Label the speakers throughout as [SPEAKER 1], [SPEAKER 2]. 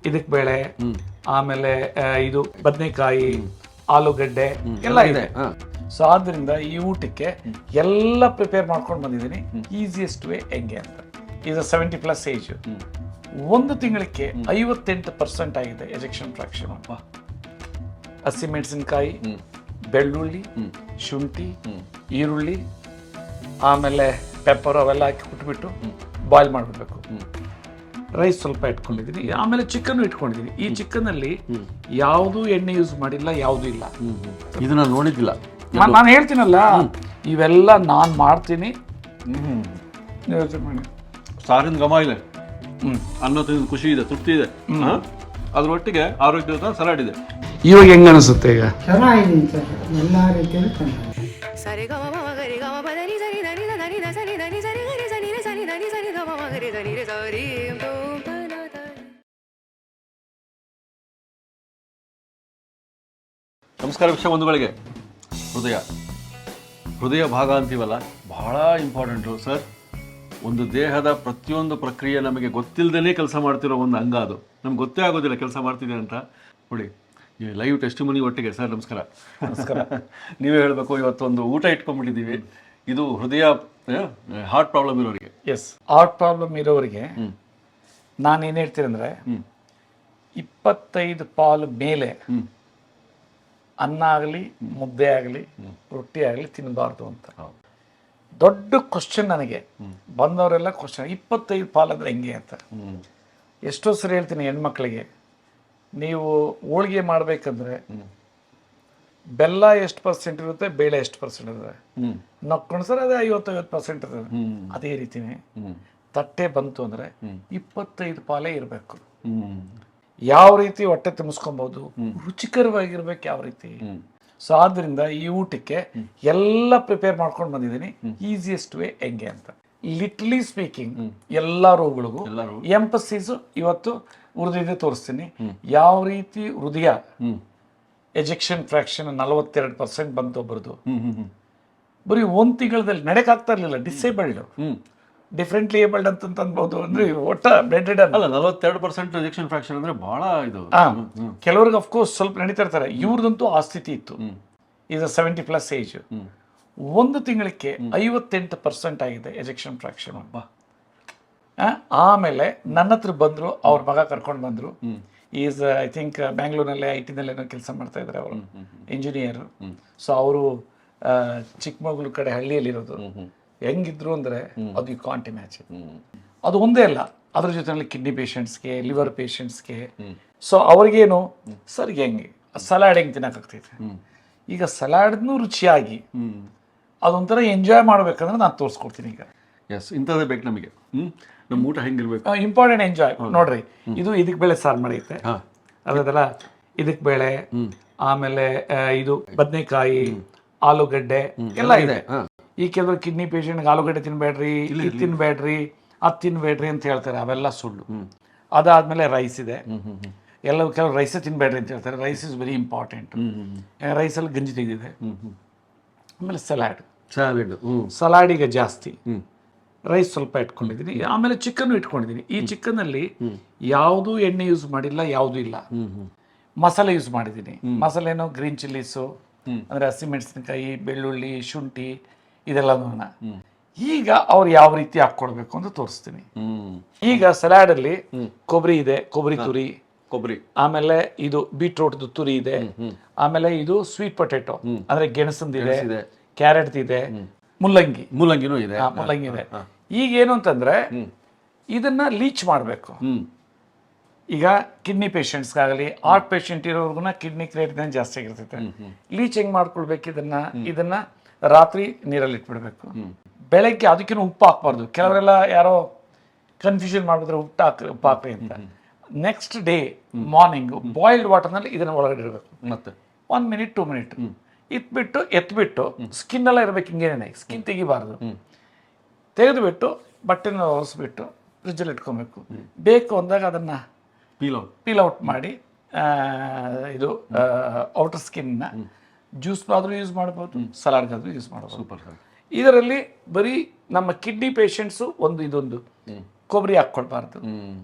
[SPEAKER 1] ಇದಕ್ಕೆ ಬೇಳೆ, ಆಮೇಲೆ ಇದು ಬದನೆಕಾಯಿ, ಆಲೂಗಡ್ಡೆ ಎಲ್ಲ ಇದೆ. ಸೊ ಆದ್ರಿಂದ ಈ ಊಟಕ್ಕೆ ಎಲ್ಲ ಪ್ರಿಪೇರ್ ಮಾಡ್ಕೊಂಡು ಬಂದಿದ್ದೀನಿ. ಈಸಿಯೆಸ್ಟ್ ವೇ ಹೆಂಗೆ ಅಂತ, ಇದು 70+ ಏಜ್, ಒಂದು ತಿಂಗಳಿಗೆ 58% ಆಗಿದೆ ಎಜೆಕ್ಷನ್ ಫ್ರಾಕ್ಷನ್. ಹಸಿಮೆಣಸಿನ್ಕಾಯಿ, ಬೆಳ್ಳುಳ್ಳಿ, ಶುಂಠಿ, ಈರುಳ್ಳಿ, ಆಮೇಲೆ ಪೆಪ್ಪರ್ ಅವೆಲ್ಲ ಹಾಕಿ ಕುಟ್ಬಿಟ್ಟು ಬಾಯ್ಲ್ ಮಾಡಿಬಿಡ್ಬೇಕು. ರೈಸ್ ಸ್ವಲ್ಪ ಇಟ್ಕೊಂಡಿದ್ದೀನಿ, ಆಮೇಲೆ ಚಿಕನ್ ಇಟ್ಕೊಂಡಿದ್ದೀನಿ. ಈ ಚಿಕನಲ್ಲಿ ಯಾವುದು ಎಣ್ಣೆ ಯೂಸ್ ಮಾಡಿಲ್ಲ, ಯಾವುದು ಇಲ್ಲ.
[SPEAKER 2] ಇದು ನಾನು ನೋಡಿದ್ದಿಲ್ಲ.
[SPEAKER 1] ನಾನು ಹೇಳ್ತೀನಲ್ಲ, ಇವೆಲ್ಲ ನಾನು ಮಾಡ್ತೀನಿ. ಯೋಚನೆ ಮಾಡಿ,
[SPEAKER 2] ಸಾರಿನ ಘಮ ಇದೆ, ಅನ್ನ ತಿಂದು ಖುಷಿ ಇದೆ, ತೃಪ್ತಿ ಇದೆ. ಅದ್ರ ಒಟ್ಟಿಗೆ ಆರೋಗ್ಯದ ಸಲಾಡ್ ಇದೆ.
[SPEAKER 1] ಇವಾಗ ಹೆಂಗ ಅನಿಸುತ್ತೆ? ಈಗ
[SPEAKER 3] ಚೆನ್ನಾಗಿದೆ ಸರ್, ಎಲ್ಲ ರೀತಿಯಲ್ಲಿ ಚೆನ್ನಾಗಿದೆ.
[SPEAKER 2] ನಮಸ್ಕಾರ ವೀಕ್ಷಕ ಬಂಧುಗಳಿಗೆ. ಹೃದಯ ಭಾಗ ಅಂತೀವಲ್ಲ, ಬಹಳ ಇಂಪಾರ್ಟೆಂಟು ಸರ್. ಒಂದು ದೇಹದ ಪ್ರತಿಯೊಂದು ಪ್ರಕ್ರಿಯೆ ನಮಗೆ ಗೊತ್ತಿಲ್ಲದೇ ಕೆಲಸ ಮಾಡ್ತಿರೋ ಒಂದು ಅಂಗ ಅದು. ನಮ್ಗೆ ಗೊತ್ತೇ ಆಗೋದಿಲ್ಲ ಕೆಲಸ ಮಾಡ್ತಿದೆ ಅಂತ. ನೋಡಿ, ಈ ಲೈವ್ ಟೆಸ್ಟಿಮನಿ ಒಟ್ಟಿಗೆ ಸರ್ ನಮಸ್ಕಾರ.
[SPEAKER 1] ನಮಸ್ಕಾರ.
[SPEAKER 2] ನೀವೇ ಹೇಳಬೇಕು, ಇವತ್ತೊಂದು ಊಟ ಇಟ್ಕೊಂಡ್ಬಿಟ್ಟಿದ್ದೀವಿ. ಇದು ಹೃದಯ ಹಾರ್ಟ್ ಪ್ರಾಬ್ಲಮ್ ಇರೋರಿಗೆ.
[SPEAKER 1] ಎಸ್, ಹಾರ್ಟ್ ಪ್ರಾಬ್ಲಮ್ ಇರೋರಿಗೆ ನಾನು ಏನು ಹೇಳ್ತೀನಿ ಅಂದರೆ, 25 ಪಾಲು ಮೇಲೆ ಅನ್ನ ಆಗಲಿ, ಮುದ್ದೆ ಆಗಲಿ, ರೊಟ್ಟಿ ಆಗಲಿ ತಿನ್ನಬಾರ್ದು ಅಂತ. ದೊಡ್ಡ ಕ್ವಶನ್ ನನಗೆ ಬಂದವರೆಲ್ಲ ಕ್ವಶನ್, 25 ಪಾಲು ಅಂದರೆ ಹೆಂಗೆ ಅಂತ. ಎಷ್ಟೋ ಸರಿ ಹೇಳ್ತೀನಿ ಹೆಣ್ಮಕ್ಳಿಗೆ, ನೀವು ಹೋಳಿಗೆ ಮಾಡಬೇಕಂದ್ರೆ ಬೆಲ್ಲ ಎಷ್ಟು % ಇರುತ್ತೆ, ಬೇಳೆ ಎಷ್ಟು % ಇರುತ್ತೆ, ನಕ್ಕೊಂಡು ಸರ್ ಅದೇ 50-50% ಇರುತ್ತೆ. ಅದೇ ರೀತಿನೇ ತಟ್ಟೆ ಬಂತು ಅಂದರೆ 25 ಪಾಲೇ ಇರಬೇಕು. ಯಾವ ರೀತಿ ಹೊಟ್ಟೆ ತುಂಬಿಸ್ಕೊಬಹುದು, ರುಚಿಕರವಾಗಿರ್ಬೇಕು ಯಾವ ರೀತಿ. ಸೊ ಆದ್ರಿಂದ ಈ ಊಟಕ್ಕೆ ಎಲ್ಲ ಪ್ರಿಪೇರ್ ಮಾಡ್ಕೊಂಡು ಬಂದಿದ್ದೀನಿ. ಈಸಿಯೆಸ್ಟ್ ವೇ ಹೆಂಗೆ ಅಂತ, ಲಿಟ್ಲಿ ಸ್ಪೀಕಿಂಗ್ ಎಲ್ಲ ರೋಗಗಳಿಗೂ ಎಂಪಸಿಸ್ ಇವತ್ತು ಹೃದಯದ ತೋರಿಸ್ತೀನಿ. ಯಾವ ರೀತಿ ಹೃದಯ ಎಜೆಕ್ಷನ್ ಫ್ರಾಕ್ಷನ್ 42% ಬಂತು ಒಬ್ಬರದು. ಬರೀ ಒಂದು ತಿಂಗಳಲ್ಲಿ ನಡೆಕಾಗ್ತಾ ಇರಲಿಲ್ಲ, ಡಿಸೇಬಲ್ಡ್, ಡಿಫ್ರೆಂಟ್ಲಿ ಏಬಲ್ಡ್ ಅಂತ ಅನ್ಬೋದು. ಅಂದ್ರೆ ಒಟ್ಟ ಬೆಡ್ ರಿಡ್
[SPEAKER 2] ಅಲ್ಲ, 42% ರಿಜೆಕ್ಷನ್ ಫ್ರಾಕ್ಷನ್ ಅಂದ್ರೆ ಬಹಳ ಇದು.
[SPEAKER 1] ಕೆಲವ್ರಿಗೆ ಅಫ್ಕೋರ್ಸ್ ಸ್ವಲ್ಪ ನಡೀತಾ ಇರ್ತಾರೆ, ಇವ್ರದಂತೂ ಆ ಸ್ಥಿತಿ ಇತ್ತು. ಇದು 70+ ಏಜ್, ಒಂದು ತಿಂಗಳಿಗೆ 58% ಆಗಿದೆ ಎಜೆಕ್ಷನ್ ಫ್ರಾಕ್ಷನ್. ಆಮೇಲೆ ನನ್ನ ಹತ್ರ ಬಂದ್ರು, ಅವ್ರ ಮಗ ಕರ್ಕೊಂಡು ಬಂದ್ರು. ಈಸ್ ಐ ಥಿಂಕ್ ಬ್ಯಾಂಗ್ಳೂರ್ನಲ್ಲೇ IT-ನಲ್ಲೇ ಕೆಲಸ ಮಾಡ್ತಾ ಇದ್ದಾರೆ, ಅವರು ಇಂಜಿನಿಯರ್. ಸೊ ಅವರು ಚಿಕ್ಕಮಗಳೂರು ಕಡೆ ಹಳ್ಳಿಯಲ್ಲಿರೋದು. ಹೆಂಗಿದ್ರು ಅಂದರೆ ಅದು ಯು ಕಾಂಟ್ ಇಮ್ಯಾಜಿನ್. ಅದು ಒಂದೇ ಅಲ್ಲ, ಅದ್ರ ಜೊತೆಯಲ್ಲಿ ಕಿಡ್ನಿ ಪೇಷಂಟ್ಸ್ಗೆ, ಲಿವರ್ ಪೇಷಂಟ್ಸ್ಗೆ. ಸೊ ಅವ್ರಿಗೇನು ಸರ್ ಹೆಂಗೆ ಸಲಾಡ್ ಹೆಂಗೆ ತಿನ್ನೋಕ್ಕಾಗ್ತೈತೆ. ಈಗ ಸಲಾಡ್ನೂ ರುಚಿಯಾಗಿ ಅದೊಂಥರ ಎಂಜಾಯ್ ಮಾಡ್ಬೇಕಂದ್ರೆ ನಾನು ತೋರಿಸ್ಕೊಡ್ತೀನಿ ಈಗ.
[SPEAKER 2] ಎಸ್, ಇಂಥದ್ದೇ ಬೇಕು ನಮಗೆ. ನಮ್ಮ ಊಟ ಹೆಂಗಿರ್ಬೇಕು,
[SPEAKER 1] ಇಂಪಾರ್ಟೆಂಟ್ ಎಂಜಾಯ್. ನೋಡ್ರಿ, ಇದು ಇದಕ್ಕೆ ಬೇಳೆ ಸಾರು ಮಾಡೈತೆ, ಅದಲ್ಲ ಇದಕ್ಕೆ ಬೇಳೆ, ಆಮೇಲೆ ಇದು ಬದನೆಕಾಯಿ, ಆಲೂಗಡ್ಡೆ ಎಲ್ಲ ಇದೆ. ಈ ಕೆಲವರು ಕಿಡ್ನಿ ಪೇಷಂಟ್ಗೆ ಆಲೂಗಡ್ಡೆ ತಿನ್ಬೇಡ್ರಿ, ಇದು ತಿನ್ಬೇಡ್ರಿ, ಅದು ತಿನ್ಬೇಡ್ರಿ ಅಂತ ಹೇಳ್ತಾರೆ. ಅವೆಲ್ಲ ಸುಳ್ಳು. ಅದಾದ್ಮೇಲೆ ರೈಸ್ ಇದೆ. ಕೆಲವರು ರೈಸೇ ತಿನ್ಬೇಡ್ರಿ ಅಂತ ಹೇಳ್ತಾರೆ. Rice is very important. ರೈಸಲ್ಲಿ ಗಂಜಿ ತೆಗೆದಿದೆ. ಆಮೇಲೆ ಸಲಾಡ್ ಈಗ ಜಾಸ್ತಿ, ರೈಸ್ ಸ್ವಲ್ಪ ಇಟ್ಕೊಂಡಿದ್ದೀನಿ. ಆಮೇಲೆ ಚಿಕನ್ ಇಟ್ಕೊಂಡಿದ್ದೀನಿ. ಈ ಚಿಕನಲ್ಲಿ ಯಾವುದು ಎಣ್ಣೆ ಯೂಸ್ ಮಾಡಿಲ್ಲ, ಯಾವುದು ಇಲ್ಲ. ಮಸಾಲೆ ಯೂಸ್ ಮಾಡಿದ್ದೀನಿ. ಮಸಾಲೆನೋ ಗ್ರೀನ್ ಚಿಲ್ಲೀಸು, ಅಂದರೆ ಹಸಿಮೆಣಸಿನಕಾಯಿ, ಬೆಳ್ಳುಳ್ಳಿ, ಶುಂಠಿ, ಇದೆಲ್ಲ. ಈಗ ಅವ್ರು ಯಾವ ರೀತಿ ಹಾಕ್ಕೊಡ್ಬೇಕು ಅಂತ ತೋರಿಸ್ತೀನಿ. ಈಗ ಸಲಾಡ್ ಅಲ್ಲಿ ಕೊಬ್ಬರಿ ಇದೆ, ಕೊಬ್ಬರಿ, ಆಮೇಲೆ ಇದು ಬೀಟ್ರೂಟ್ ತುರಿ ಇದೆ, ಆಮೇಲೆ ಇದು ಸ್ವೀಟ್ ಪೊಟೆಟೊ ಅಂದ್ರೆ ಗೆಣಸಂದಿದೆ, ಕ್ಯಾರೆಟ್ ಇದೆ, ಮುಲ್ಲಂಗಿನೂ ಇದೆ. ಮುಲ್ಲಂಗಿ ಇದೆ. ಈಗ ಏನು ಅಂತಂದ್ರೆ ಇದನ್ನ ಲೀಚ್ ಮಾಡಬೇಕು. ಈಗ ಕಿಡ್ನಿ ಪೇಷಂಟ್ಸ್ಗಾಗಲಿ, ಹಾರ್ಟ್ ಪೇಷಂಟ್ ಇರೋರ್ಗುನ ಕಿಡ್ನಿ ಕ್ರಿಯೇಟ್ ಜಾಸ್ತಿ ಆಗಿರ್ತೈತೆ. ಲೀಚ್ ಹೆಂಗ್ ಮಾಡ್ಕೊಳ್ಬೇಕು, ಇದನ್ನ ರಾತ್ರಿ ನೀರಲ್ಲಿ ಇಟ್ಬಿಡ್ಬೇಕು. ಬೆಳಗ್ಗೆ ಅದಕ್ಕಿಂತ ಉಪ್ಪು ಹಾಕ್ಬಾರ್ದು. ಕೆಲವರೆಲ್ಲ ಯಾರೋ ಕನ್ಫ್ಯೂಷನ್ ಮಾಡಿದ್ರೆ ಉಪ್ಪು ಹಾಕ್ರಿ ಅಂತ. ನೆಕ್ಸ್ಟ್ ಡೇ ಮಾರ್ನಿಂಗ್ ಬಾಯ್ಲ್ಡ್ ವಾಟರ್ನಲ್ಲಿ ಇದನ್ನ ಒಳಗಡೆ ಇಡಬೇಕು. ಮತ್ತೆ 1 ಮಿನಿಟ್ 2 ಮಿನಿಟ್ ಎತ್ಬಿಟ್ಟು ಸ್ಕಿನ್ ಎಲ್ಲ ಇರ್ಬೇಕು. ಹಿಂಗೇನೆ ಸ್ಕಿನ್ ತೆಗಿಬಾರ್ದು. ತೆಗೆದುಬಿಟ್ಟು ಬಟ್ಟೆನ ಒರೆಸ್ಬಿಟ್ಟು ಫ್ರಿಜ್ಜಲ್ಲಿ ಇಟ್ಕೊಬೇಕು. ಬೇಕು ಅಂದಾಗ ಅದನ್ನ ಪೀಲ್ ಔಟ್ ಮಾಡಿ ಇದು ಔಟರ್ ಸ್ಕಿನ್ನ ಜ್ಯೂಸ್ಗಾದ್ರೂ ಯೂಸ್ ಮಾಡ್ಬೋದು, ಸಲಾಡ್ಗಾದ್ರೂ ಯೂಸ್ ಮಾಡ್ಬೋದು.
[SPEAKER 2] ಸೂಪರ್.
[SPEAKER 1] ಇದರಲ್ಲಿ ಬರೀ ನಮ್ಮ ಕಿಡ್ನಿ ಪೇಷಂಟ್ಸು ಇದೊಂದು ಕೊಬ್ಬರಿ ಹಾಕ್ಕೊಳ್ಬಾರ್ದು,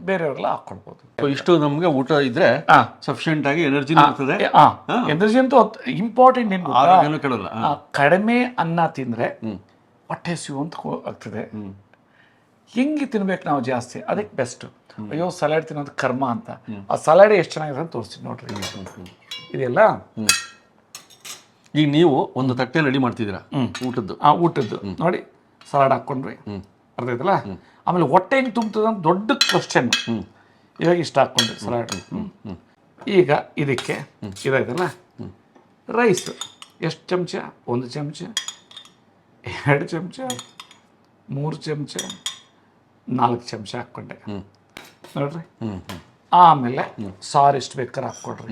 [SPEAKER 1] ಬೇರೆಯವರೆಲ್ಲ ಹಾಕ್ಕೊಳ್ಬೋದು.
[SPEAKER 2] ಸೊ ಇಷ್ಟು ನಮಗೆ ಊಟ ಇದ್ರೆ
[SPEAKER 1] ಹಾ.
[SPEAKER 2] ಸಫಿಷಿಯೆಂಟ್ ಆಗಿ ಎನರ್ಜಿ ಇರ್ತದೆ,
[SPEAKER 1] ಎನರ್ಜಿ ಅಂತೂ ಇಂಪಾರ್ಟೆಂಟ್ ಏನು ಗೊತ್ತಾ?
[SPEAKER 2] ಆರೋಗ್ಯನೂ ಕೆಡಲ್ಲ.
[SPEAKER 1] ಕಡಿಮೆ ಅನ್ನ ತಿಂದರೆ ಹೊಟ್ಟೆ ಹಸಿವು ಅಂತ ಆಗ್ತದೆ. ಹೆಂಗೆ ತಿನ್ಬೇಕು ನಾವು ಜಾಸ್ತಿ, ಅದಕ್ಕೆ ಬೆಸ್ಟ್. ಅಯ್ಯೋ ಸಲಾಡ್ ತಿನ್ನೋದು ಕರ್ಮ ಅಂತ, ಆ ಸಲಾಡ್ ಎಷ್ಟು ಚೆನ್ನಾಗಿದೆ ಅಂತ ತೋರಿಸ್ತೀನಿ ನೋಡ್ರಿ. ಇದೆಲ್ಲ
[SPEAKER 2] ಈಗ ನೀವು ಒಂದು ತಟ್ಟೆ ರೆಡಿ ಮಾಡ್ತಿದ್ದೀರಾ ಊಟದ್ದು.
[SPEAKER 1] ಊಟದ್ದು ನೋಡಿ, ಸಲಾಡ್ ಹಾಕ್ಕೊಂಡ್ರಿ, ಅರ್ಧ ಐತಲ್ಲ. ಆಮೇಲೆ ಹೊಟ್ಟೆ ಹೆಂಗೆ ತುಂಬ್ತದೆ ಅಂತ ದೊಡ್ಡ ಕ್ವಶನ್. ಇವಾಗ ಇಷ್ಟ ಹಾಕ್ಕೊಂಡ್ರಿ ಸಲಾಡ್. ಈಗ ಇದಕ್ಕೆ ಇದಾಯ್ತಲ್ಲ, ರೈಸ್ ಎಷ್ಟು ಚಮಚ? 1 ಚಮಚ, 2 ಚಮಚ, 3 ಚಮಚ, 4 ಚಮಚ ಹಾಕ್ಕೊಂಡೆ ನೋಡ್ರಿ. ಆಮೇಲೆ ಸಾರು ಎಷ್ಟು ಬೇಕಾದ್ರೆ ಹಾಕ್ಕೊಡ್ರಿ.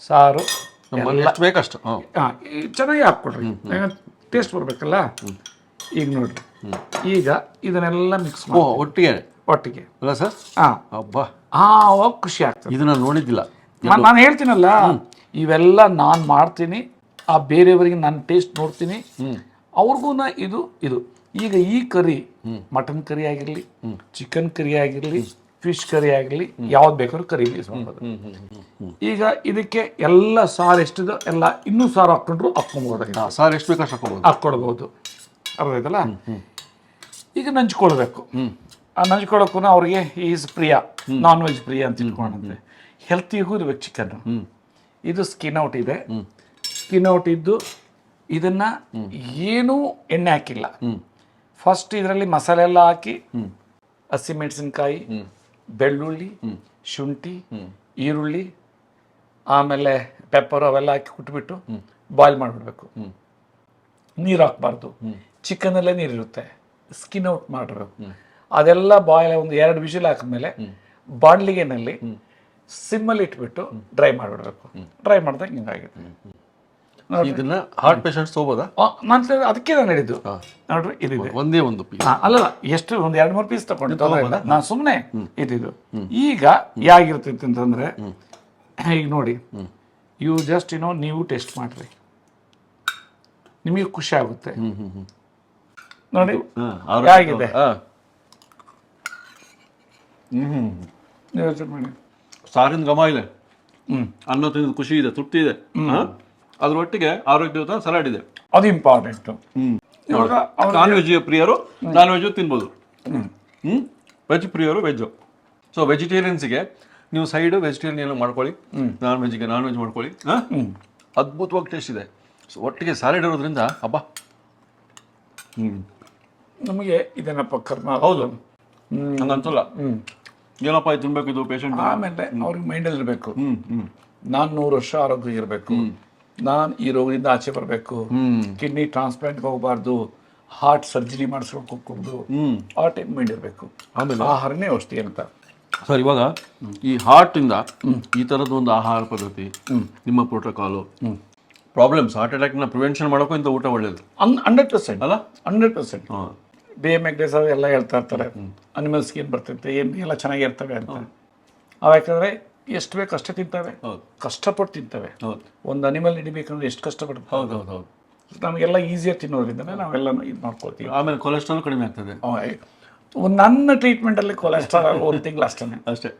[SPEAKER 1] ಸಾರು
[SPEAKER 2] ಎಷ್ಟು ಬೇಕಷ್ಟು
[SPEAKER 1] ಚೆನ್ನಾಗಿ ಹಾಕ್ಕೊಡ್ರಿ, ಟೇಸ್ಟ್ ಬರ್ಬೇಕಲ್ಲ. ಈಗ ನೋಡ್ರಿ, ಈಗ ಇದನ್ನೆಲ್ಲ ಮಿಕ್ಸ್ ಮಾಡಿ ಒಟ್ಟಿಗೆ
[SPEAKER 2] ಅಲ್ಲ ಸರ್? ಅಬ್ಬಾ,
[SPEAKER 1] ಅವಾಗ ಖುಷಿ ಆಗ್ತದೆ.
[SPEAKER 2] ಇದನ್ನ ನೋಡಿದ್ದಿಲ್ಲ
[SPEAKER 1] ನಾನು ಹೇಳ್ತೀನಲ್ಲ, ಇವೆಲ್ಲ ನಾನು ಮಾಡ್ತೀನಿ, ಆ ಬೇರೆಯವರಿಗೆ ನಾನು ಟೇಸ್ಟ್ ನೋಡ್ತೀನಿ, ಅವ್ರಿಗೂ ಇದು ಈಗ ಈ ಕರಿ, ಮಟನ್ ಕರಿ ಆಗಿರಲಿ, ಚಿಕನ್ ಕರಿ ಆಗಿರಲಿ, ಫಿಶ್ ಕರಿ ಆಗಿರಲಿ, ಯಾವ್ದು ಬೇಕಾದ್ರೂ ಕರಿ ಯೂಸ್ ಮಾಡ್ಬೋದು. ಈಗ ಇದಕ್ಕೆ ಎಲ್ಲ ಸಾರು ಎಷ್ಟಿದೆ ಎಲ್ಲ ಇನ್ನೂ ಸಾರು ಹಾಕ್ಕೊಂಡ್ರು ಹಾಕ್ಕೊಬೋದು,
[SPEAKER 2] ಸಾರು ಎಷ್ಟು ಬೇಕಾಷ್ಟು
[SPEAKER 1] ಹಾಕ್ಕೊಳ್ಬೋದು. ಅರ್ಥ ಆಯ್ತಲ್ಲ? ಈಗ ನಂಚ್ಕೊಳ್ಬೇಕು. ಆ ನಂಚ್ಕೊಳ್ಳೋಕ್ಕೂ ಅವ್ರಿಗೆ ಈಸ್ ಪ್ರಿಯ, ನಾನ್ ವೆಜ್ ಪ್ರಿಯ ಅಂತ ತಿಳ್ಕೊಂಡಂತೆ. ಹೆಲ್ತಿಗೂ ಇರ್ಬೇಕು ಚಿಕನ್. ಇದು ಸ್ಕಿನ್ ಔಟ್ ಇದೆ, ಸ್ಕಿನ್ ಔಟ್ ಇದ್ದು ಇದನ್ನ ಏನೂ ಎಣ್ಣೆ ಹಾಕಿಲ್ಲ. ಫಸ್ಟ್ ಇದರಲ್ಲಿ ಮಸಾಲೆ ಎಲ್ಲ ಹಾಕಿ, ಹಸಿಮೆಣಸಿನ್ಕಾಯಿ, ಬೆಳ್ಳುಳ್ಳಿ, ಶುಂಠಿ, ಈರುಳ್ಳಿ, ಆಮೇಲೆ ಪೆಪ್ಪರು ಅವೆಲ್ಲ ಹಾಕಿ ಕುಟ್ಬಿಟ್ಟು ಬಾಯ್ಲ್ ಮಾಡಿಬಿಡ್ಬೇಕು. ನೀರು ಹಾಕ್ಬಾರ್ದು, ಚಿಕನಲ್ಲೇ ನೀರಿರುತ್ತೆ, ಸ್ಕಿನ್ ಔಟ್ ಮಾಡಿರ್ಬೇಕು. ಅದೆಲ್ಲ ಬಾಯ್ಲ್ ಒಂದು 2 ವಿಷಲ್ ಹಾಕಿದ್ಮೇಲೆ ಬಾಣಲಿಗೆನಲ್ಲಿ ಸಿಮ್ಮಲ್ಲಿ ಇಟ್ಬಿಟ್ಟು ಡ್ರೈ ಮಾಡಿಬಿಡ್ಬೇಕು. ಡ್ರೈ ಮಾಡಿದಾಗ ಹಿಂಗಾಗಿದೆ.
[SPEAKER 2] ಇದನ್ನ ಹಾರ್ಟ್ ಪೇಷಂಟ್ಸ್ ತಗೋಬೋದಾ?
[SPEAKER 1] ನಾನು ಅದಕ್ಕೆ ನಾನು ಹೇಳಿದ್ದು ನೋಡ್ರಿ, ಇದಿದೆ
[SPEAKER 2] ಒಂದೇ ಒಂದು ಪೀಸ್
[SPEAKER 1] ಅಲ್ಲ, ಎಷ್ಟು ಒಂದು 2-3 ಪೀಸ್ ತಗೊಂಡು ನಾನು ಸುಮ್ಮನೆ ಇದ್ದಿದ್ದು. ಈಗ ಹೇಗಿರ್ತೈತೆ ಅಂತಂದ್ರೆ, ಈಗ ನೋಡಿ, ಇವು ಜಸ್ಟ್ ನೀವು ಟೇಸ್ಟ್ ಮಾಡ್ರಿ, ನಿಮಗೆ ಖುಷಿ ಆಗುತ್ತೆ ನೋಡಿ ಹೇಗಿದೆ.
[SPEAKER 2] ಸಾರಿನ ಘಮ ಇದೆ, ಅನ್ನ ತಿಂದ ಖುಷಿ ಇದೆ, ತೃಪ್ತಿ ಇದೆ. ಅದ್ರ ಒಟ್ಟಿಗೆ ಆರೋಗ್ಯಯುತ ಸಲಾಡ್ ಇದೆ,
[SPEAKER 1] ಅದು ಇಂಪಾರ್ಟೆಂಟ್.
[SPEAKER 2] ನಾನ್ ವೆಜ್ ಪ್ರಿಯರು ನಾನ್ ವೆಜ್ ತಿನ್ಬೋದು, ವೆಜ್ ಪ್ರಿಯರು ವೆಜ್. ಸೊ ವೆಜಿಟೇರಿಯನ್ಸ್ಗೆ ನೀವು ಸೈಡ್ ವೆಜಿಟೇರಿಯನ್ ಮಾಡ್ಕೊಳ್ಳಿ, ನಾನ್ ವೆಜ್ಗೆ ನಾನ್ ವೆಜ್ ಮಾಡ್ಕೊಳ್ಳಿ, ಅದ್ಭುತವಾಗಿ ಟೇಸ್ಟ್ ಇದೆ. ಸೊ ಒಟ್ಟಿಗೆ ಸಲಾಡ್ ಇರೋದ್ರಿಂದ ಹಬ್ಬ.
[SPEAKER 1] ನಮಗೆ ಇದೇನಪ್ಪ ಕರ್ಮ.
[SPEAKER 2] ಹೌದು, ಹಂಗಂತಲ್ಲ, ಏನಪ್ಪ ಇದು ತಿನ್ಬೇಕು ಇದು ಪೇಷಂಟ್.
[SPEAKER 1] ಆಮೇಲೆ ಅವ್ರಿಗೆ ಮೈಂಡಲ್ಲಿ ಇರಬೇಕು, ನಾನು 100 ವರ್ಷ ಆರೋಗ್ಯ ಇರಬೇಕು, ನಾನು ಈ ರೋಗದಿಂದ ಆಚೆ ಬರಬೇಕು, ಕಿಡ್ನಿ ಟ್ರಾನ್ಸ್ಪ್ಲಾಂಟ್ಗೆ ಹೋಗಬಾರ್ದು, ಹಾರ್ಟ್ ಸರ್ಜರಿ ಮಾಡಿಸ್ಕೊಂಡು ಹೋಗ್ಬೋದು, ಆ ಟೈಪ್ ಮೈಂಡ್ ಇರಬೇಕು. ಆಮೇಲೆ ಆಹಾರನೇ ಔಷಧಿ ಅಂತ.
[SPEAKER 2] ಸರ್, ಇವಾಗ ಈ ಹಾರ್ಟಿಂದ ಈ ಥರದ್ದು ಒಂದು ಆಹಾರ ಪದ್ಧತಿ, ನಿಮ್ಮ ಪ್ರೋಟೋಕಾಲು, ಪ್ರಾಬ್ಲಮ್ಸ್ ಹಾರ್ಟ್ ಅಟ್ಯಾಕ್ನ ಪ್ರಿವೆನ್ಷನ್ ಮಾಡೋಕ್ಕೂ ಇಂಥ ಊಟ ಒಳ್ಳೇದು.
[SPEAKER 1] 100%
[SPEAKER 2] ಅಲ್ಲ,
[SPEAKER 1] 100%. BMX ಎಲ್ಲ ಹೇಳ್ತಾ ಇರ್ತಾರೆ, ಅನಿಮಲ್ ಸ್ಕಿನ್ ಬರ್ತೈತೆ, ಎಲ್ಲ ಚೆನ್ನಾಗಿರ್ತವೆ ಅಂತ. ಅವು ಯಾಕಂದರೆ ಎಷ್ಟು ಬೇಕು ಅಷ್ಟೇ ತಿಂತವೆ, ಕಷ್ಟಪಟ್ಟು ತಿಂತವೆ. ಒಂದು ಅನಿಮಲ್ ಹಿಡಿಬೇಕಂದ್ರೆ ಎಷ್ಟು ಕಷ್ಟಪಡ್ತವೆ.
[SPEAKER 2] ಹೌದು.
[SPEAKER 1] ನಮಗೆಲ್ಲ ಈಸಿಯಾಗಿ ತಿನ್ನೋದ್ರಿಂದ ನಾವೆಲ್ಲ ಇದು ಮಾಡ್ಕೊಳ್ತೀವಿ.
[SPEAKER 2] ಆಮೇಲೆ ಕೊಲೆಸ್ಟ್ರಾಲ್ ಕಡಿಮೆ ಆಗ್ತದೆ.
[SPEAKER 1] ನನ್ನ ಟ್ರೀಟ್ಮೆಂಟಲ್ಲಿ ಕೊಲೆಸ್ಟ್ರಾಲ್ 1 ತಿಂಗಳು ಅಷ್ಟೇ.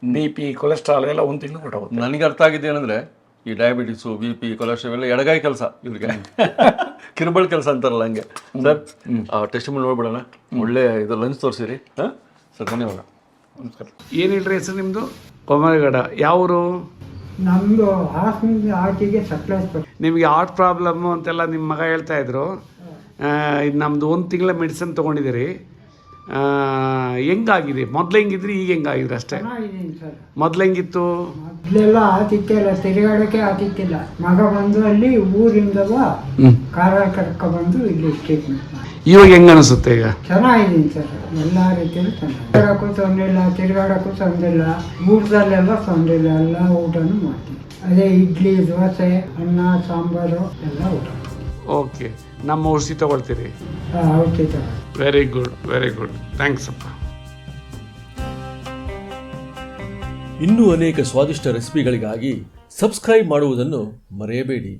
[SPEAKER 1] BP ಕೊಲೆಸ್ಟ್ರಾಲ್ ಎಲ್ಲ 1 ತಿಂಗಳು ಕೊಟ್ಟೋಗುತ್ತೆ.
[SPEAKER 2] ನನಗೆ ಅರ್ಥ ಆಗಿದೆ ಏನಂದರೆ, ಈ ಡಯಾಬಿಟಿಸು, BP, ಕೊಲೆಸ್ಟ್ರಾಲ್ ಎಲ್ಲ ಎಡಗಾಯಿ ಕೆಲಸ ಇವ್ರಿಗೆ, ಕಿರುಬಳ್ ಕೆಲಸ ಅಂತಾರಲ್ಲ ಹಂಗೆ. ಸರ್, ಟೆಸ್ಟ್ ಮಾಡಿ ನೋಡ್ಬಿಡೋಣ, ಒಳ್ಳೆ ಇದು ಲಂಚ್ ತೋರಿಸಿರಿ. ಸರ್, ಧನ್ಯವಾದ.
[SPEAKER 1] ನಮಸ್ಕಾರ. ಏನು ಹೇಳ್ರಿ ಹೆಸರು ನಿಮ್ಮದು? ಕೊಮರಗಡ. ಯಾವರು?
[SPEAKER 3] ನಮ್ಮದು ಹಾರ್ಟಿಗೆ ಸಪ್ಲೈ.
[SPEAKER 1] ನಿಮಗೆ ಹಾರ್ಟ್ ಪ್ರಾಬ್ಲಮ್ಮು ಅಂತೆಲ್ಲ ನಿಮ್ಮ ಮಗ ಹೇಳ್ತಾ ಇದ್ರು. ಇದು ನಮ್ಮದು 1 ತಿಂಗಳ ಮೆಡಿಸಿನ್ ತೊಗೊಂಡಿದ್ದೀರಿ. ಹೆಂಗಾಗಿದೆ? ಮೊದಲು ಹೆಂಗಿದ್ರಿ, ಈಗ ಹೆಂಗಾಗಿದ್ರಿ? ಅಷ್ಟೇ. ಮೊದಲು ಹೆಂಗಿತ್ತು?
[SPEAKER 3] ಮೊದಲೆಲ್ಲ ಆತಿತ್ತಿಲ್ಲ, ತಿರುಗಾಡೋಕ್ಕೆ ಆತಿತ್ತಿಲ್ಲ. ಮಗ ಬಂದು ಅಲ್ಲಿ ಊರಿಂದವ ಕಾರ ಕರ್ಕೊಬಂದು ಇಲ್ಲಿ ಟ್ರೀಟ್ಮೆಂಟ್ ಮಾಡಿ.
[SPEAKER 1] ಇವಾಗ ಹೆಂಗ ಅನಿಸುತ್ತೆ? ಈಗ
[SPEAKER 3] ಚೆನ್ನಾಗಿದ್ದೀನಿ ಸರ್, ಎಲ್ಲ ರೀತಿಯಲ್ಲೂ ಚೆನ್ನಾಗಿ. ತೊಂದರೆ ಇಲ್ಲ, ತಿರುಗಾಡೋಕ್ಕೂ ತೊಂದರೆ ಇಲ್ಲ, ಊಟದಲ್ಲೆಲ್ಲ ತೊಂದರೆ ಇಲ್ಲ, ಎಲ್ಲ ಊಟನೂ ಮಾಡ್ತೀವಿ. ಅದೇ ಇಡ್ಲಿ, ದೋಸೆ, ಅನ್ನ, ಸಾಂಬಾರು ಎಲ್ಲ ಊಟ.
[SPEAKER 1] ಓಕೆ, ನಮ್ಮ ಔಷಧಿ ತಗೊಳ್ತೀರಿ?
[SPEAKER 3] ಔಷಧಿ ತಗೊಳ್ಳಿ.
[SPEAKER 1] ವೆರಿ ಗುಡ್, ಥ್ಯಾಂಕ್ಸ್ ಅಪ್ಪ.
[SPEAKER 4] ಇನ್ನೂ ಅನೇಕ ಸ್ವಾದಿಷ್ಟ ರೆಸಿಪಿಗಳಿಗಾಗಿ ಸಬ್ಸ್ಕ್ರೈಬ್ ಮಾಡುವುದನ್ನು ಮರೆಯಬೇಡಿ.